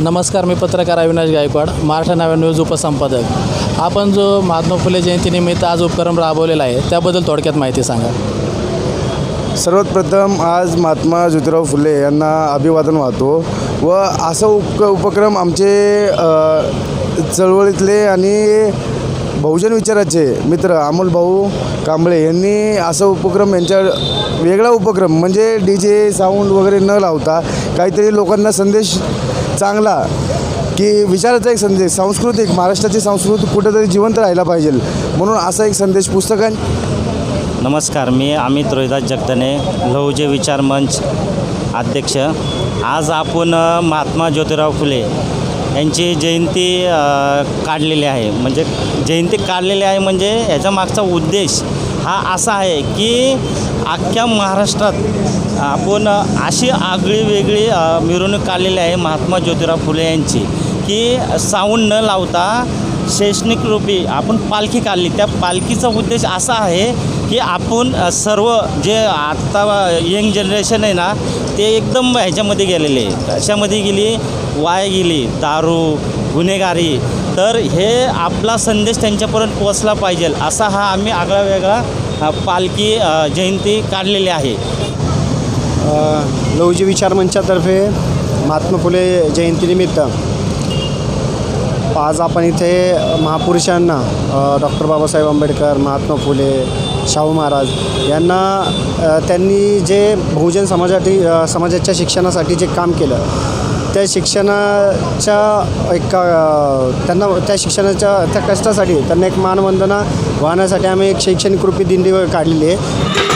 नमस्कार, मी पत्रकार अविनाश गायकवाड, महाराष्ट्र नव्या न्यूज उपसंपादक. आपण जो महात्मा फुले जयंतीनिमित्त आज उपक्रम राबवलेला आहे त्याबद्दल थोडक्यात माहिती सांगा. सर्वात प्रथम आज महात्मा ज्योतिराव फुले यांना अभिवादन वाहतो व असा उपक्रम आमचे चळवळीतले आणि बहुजन विचाराचे मित्र अमोल भाऊ कांबळे यांनी असा उपक्रम यांच्या वेगळा उपक्रम म्हणजे DJ साऊंड वगैरे न लावता काहीतरी लोकांना संदेश चांगला की विचाराचा एक संदेश सांस्कृतिक महाराष्ट्राची संस्कृती कुठेतरी जिवंत राहायला पाहिजे म्हणून असा एक संदेश पुस्तकां. नमस्कार, मी अमित रोहिदास जगदने, लहुजे विचार मंच अध्यक्ष. आज आपण महात्मा ज्योतिराव फुले यांची जयंती काढलेली आहे. म्हणजे जयंती काढलेली आहे म्हणजे याचा मागचा उद्देश हा असा आहे की अख्ख्या महाराष्ट्रात आपण अशी आगळी वेगळी मिरवणूक काढलेली आहे महात्मा ज्योतिराव फुले यांची की साऊंड न लावता शैक्षणिक रूपी आपण पालखी काढली. त्या पालखीचा उद्देश असा आहे की आपण सर्व जे आत्ता यंग जनरेशन आहे ना ते एकदम ह्याच्यामध्ये गेलेले, कशामध्ये गेली, वाया गेली, दारू, गुन्हेगारी. तर हे आपला संदेश त्यांच्यापर्यंत पोचला पाहिजे असा हा आम्ही आगळा वेगळा पालखी जयंती काढलेली आहे. लहुजी विचार मंचातर्फे महात्मा फुले जयंतीनिमित्त आज आपण इथे महापुरुषांना डॉक्टर बाबासाहेब आंबेडकर, महात्मा फुले, शाहू महाराज यांना त्यांनी जे बहुजन समाजाच्या शिक्षणासाठी जे काम केलं त्या शिक्षणाच्या त्यांना त्या शिक्षणाच्या त्या कष्टासाठी त्यांना एक मानवंदना वाहण्यासाठी आम्ही एक शैक्षणिक रूपी दिंडी काढलेली आहे.